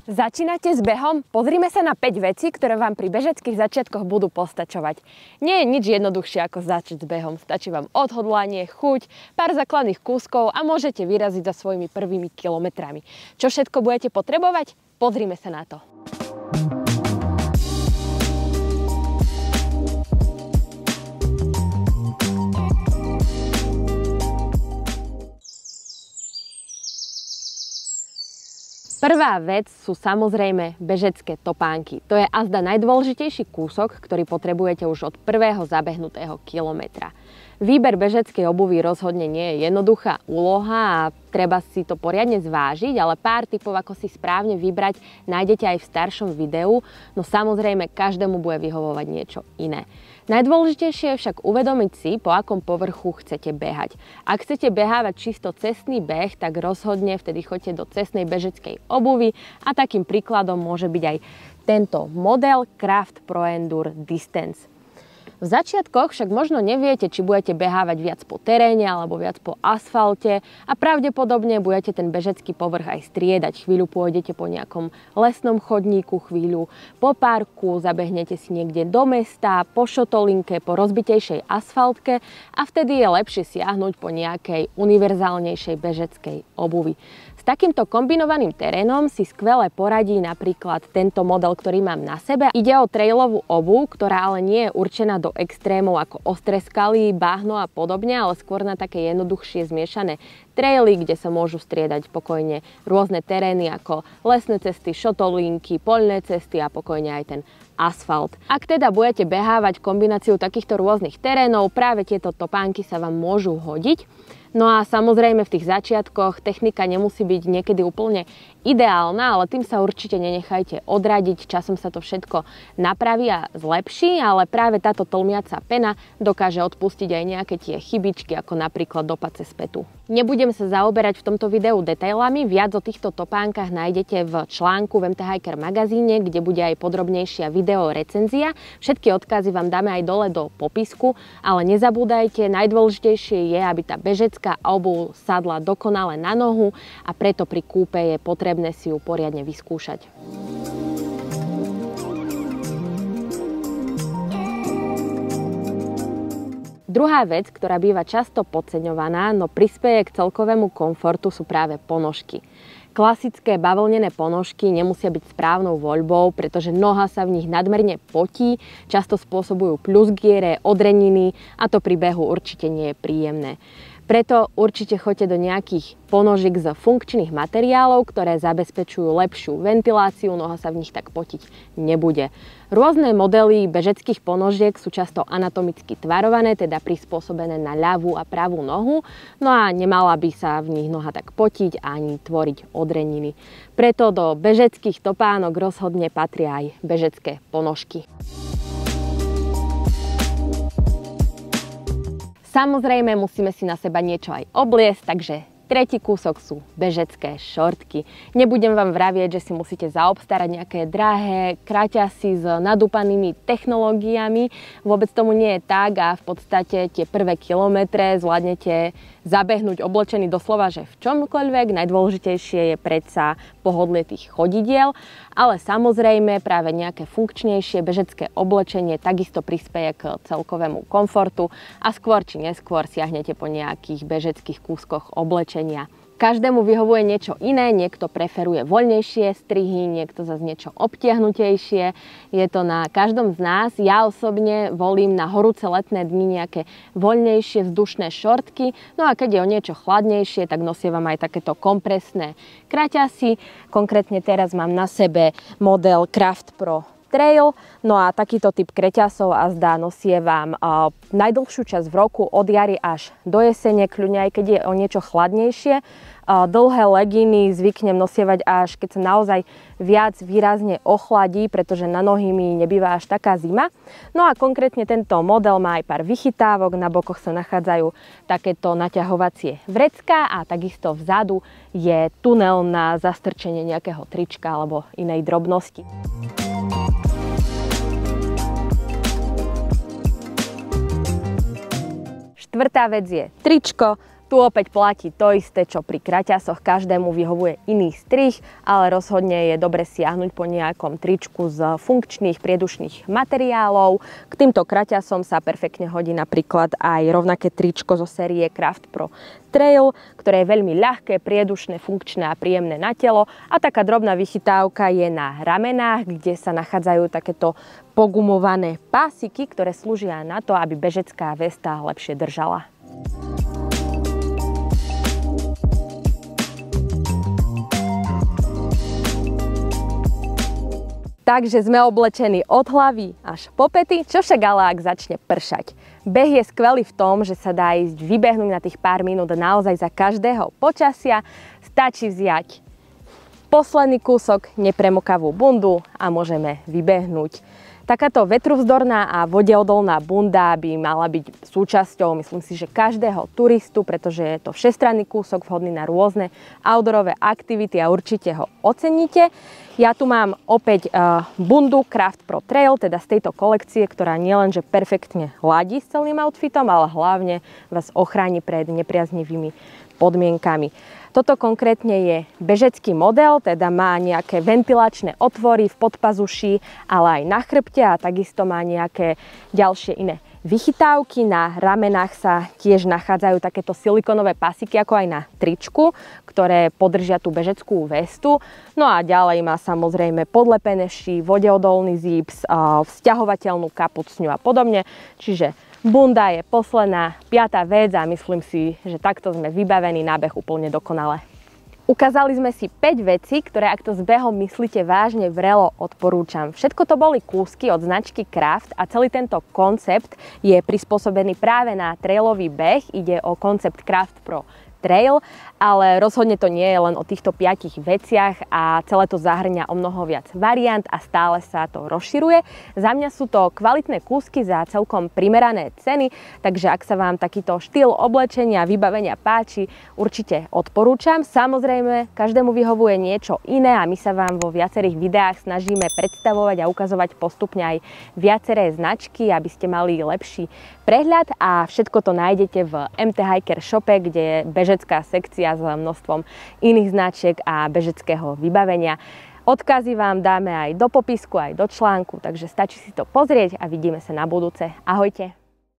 Začínate s behom? Pozrime sa na 5 vecí, ktoré vám pri bežeckých začiatkoch budú postačovať. Nie je nič jednoduchšie ako začať s behom. Stačí vám odhodlanie, chuť, pár základných kúskov a môžete vyraziť za svojimi prvými kilometrami. Čo všetko budete potrebovať? Pozrime sa na to. Prvá vec sú samozrejme bežecké topánky. To je azda najdôležitejší kúsok, ktorý potrebujete už od prvého zabehnutého kilometra. Výber bežeckej obuvy rozhodne nie je jednoduchá úloha a treba si to poriadne zvážiť, ale pár tipov, ako si správne vybrať, nájdete aj v staršom videu, no samozrejme každému bude vyhovovať niečo iné. Najdôležitejšie je však uvedomiť si, po akom povrchu chcete behať. Ak chcete behávať čisto cestný beh, tak rozhodne vtedy choďte do cestnej bežeckej obuvy a takým príkladom môže byť aj tento model Craft Pro Endure Distance. V začiatkoch však možno neviete, či budete behávať viac po teréne alebo viac po asfalte a pravdepodobne budete ten bežecký povrch aj striedať. Chvíľu pôjdete po nejakom lesnom chodníku, chvíľu po parku, zabehnete si niekde do mesta, po šotolinke, po rozbitejšej asfaltke a vtedy je lepšie siahnuť po nejakej univerzálnejšej bežeckej obuvi. S takýmto kombinovaným terénom si skvele poradí napríklad tento model, ktorý mám na sebe. Ide o trailovú obuv, ktorá ale nie je určená do extrémov ako ostré skaly, bahno a podobne, ale skôr na také jednoduchšie zmiešané traily, kde sa môžu striedať pokojne rôzne terény ako lesné cesty, šotolinky, poľné cesty a pokojne aj ten asfalt. Ak teda budete behávať kombináciu takýchto rôznych terénov, práve tieto topánky sa vám môžu hodiť. No a samozrejme v tých začiatkoch technika nemusí byť niekedy úplne ideálna, ale tým sa určite nenechajte odradiť, časom sa to všetko napraví a zlepší, ale práve táto tlmiaca pena dokáže odpustiť aj nejaké tie chybičky, ako napríklad dopad cez pätu. Nebudem sa zaoberať v tomto videu detailami, viac o týchto topánkach nájdete v článku v MT Hiker magazíne, kde bude aj podrobnejšia video recenzia. Všetky odkazy vám dáme aj dole do popisku, ale nezabúdajte, najdôležitejšie je, aby tá bežecká obuv sadla dokonale na nohu a preto pri kúpe je potrebné si ju poriadne vyskúšať. Druhá vec, ktorá býva často podceňovaná, no prispeje k celkovému komfortu, sú práve ponožky. Klasické bavlnené ponožky nemusia byť správnou voľbou, pretože noha sa v nich nadmerne potí, často spôsobujú pľuzgiere, odreniny a to pri behu určite nie je príjemné. Preto určite choďte do nejakých ponožiek z funkčných materiálov, ktoré zabezpečujú lepšiu ventiláciu, noha sa v nich tak potiť nebude. Rôzne modely bežeckých ponožiek sú často anatomicky tvarované, teda prispôsobené na ľavú a pravú nohu, no a nemala by sa v nich noha tak potiť ani tvoriť odreniny. Preto do bežeckých topánok rozhodne patria aj bežecké ponožky. Samozrejme, musíme si na seba niečo aj obliecť, takže tretí kúsok sú bežecké šortky. Nebudem vám vravieť, že si musíte zaobstarať nejaké drahé kraťasy s nadúpanými technológiami. Vôbec tomu nie je tak a v podstate tie prvé kilometre zvládnete zabehnúť oblečený doslova, že v čomkoľvek. Najdôležitejšie je predsa pohodlie tých chodidiel, ale samozrejme práve nejaké funkčnejšie bežecké oblečenie takisto prispeje k celkovému komfortu a skôr či neskôr siahnete po nejakých bežeckých kúskoch oblečenia. Každému vyhovuje niečo iné, niekto preferuje voľnejšie strihy, niekto zase niečo obtiahnutejšie. Je to na každom z nás. Ja osobne volím na horúce letné dni nejaké voľnejšie vzdušné šortky. No a keď je o niečo chladnejšie, tak nosievam aj takéto kompresné kraťasy. Konkrétne teraz mám na sebe model Craft Pro Trail, no a takýto typ kreťasov azda nosievam najdlhšiu časť v roku, od jary až do jesene, kľudne aj keď je o niečo chladnejšie. Dlhé legíny zvyknem nosievať až keď sa naozaj viac výrazne ochladí, pretože na nohy mi nebýva až taká zima. No a konkrétne tento model má aj pár vychytávok, na bokoch sa nachádzajú takéto naťahovacie vrecká a takisto vzadu je tunel na zastrčenie nejakého trička alebo inej drobnosti. Štvrtá vec je tričko. Tu opäť platí to isté, čo pri kraťasoch, každému vyhovuje iný strih, ale rozhodne je dobre siahnuť po nejakom tričku z funkčných priedušných materiálov. K týmto kraťasom sa perfektne hodí napríklad aj rovnaké tričko zo série Craft Pro Trail, ktoré je veľmi ľahké, priedušné, funkčné a príjemné na telo. A taká drobná vychytávka je na ramenách, kde sa nachádzajú takéto pogumované pásiky, ktoré slúžia na to, aby bežecká vesta lepšie držala. Takže sme oblečení od hlavy až po pety, čo však ale ak začne pršať. Beh je skvelý v tom, že sa dá ísť vybehnúť na tých pár minút naozaj za každého počasia. Stačí vziať posledný kúsok, nepremokavú bundu a môžeme vybehnúť. Takáto vetruvzdorná a vodeodolná bunda by mala byť súčasťou, myslím si, že každého turistu, pretože je to všestranný kúsok vhodný na rôzne outdoorové aktivity a určite ho oceníte. Ja tu mám opäť bundu Craft Pro Trail, teda z tejto kolekcie, ktorá nielenže perfektne ladí s celým outfitom, ale hlavne vás ochráni pred nepriaznivými podmienkami. Toto konkrétne je bežecký model, teda má nejaké ventilačné otvory v podpazuši, ale aj na chrbte a takisto má nejaké ďalšie iné vychytávky. Na ramenách sa tiež nachádzajú takéto silikonové pasiky, ako aj na tričku, ktoré podržia tú bežeckú vestu. No a ďalej má samozrejme podlepené ší, vodeodolný zips, vzťahovateľnú kapucňu a podobne. Čiže bunda je posledná, 5. vec a myslím si, že takto sme vybavení na beh úplne dokonale. Ukázali sme si 5 vecí, ktoré ak to s behom myslíte vážne, vrelo odporúčam. Všetko to boli kúsky od značky Craft a celý tento koncept je prispôsobený práve na trailový beh. Ide o koncept Craft Pro Trail, ale rozhodne to nie je len o týchto 5 veciach a celé to zahŕňa o mnoho viac variant a stále sa to rozširuje. Za mňa sú to kvalitné kúsky za celkom primerané ceny, takže ak sa vám takýto štýl oblečenia a vybavenia páči, určite odporúčam. Samozrejme, každému vyhovuje niečo iné a my sa vám vo viacerých videách snažíme predstavovať a ukazovať postupne aj viaceré značky, aby ste mali lepší prehľad a všetko to nájdete v MT Hiker shope, kde je bežecká sekcia s množstvom iných značiek a bežeckého vybavenia. Odkazy vám dáme aj do popisku, aj do článku, takže stačí si to pozrieť a vidíme sa na budúce. Ahojte!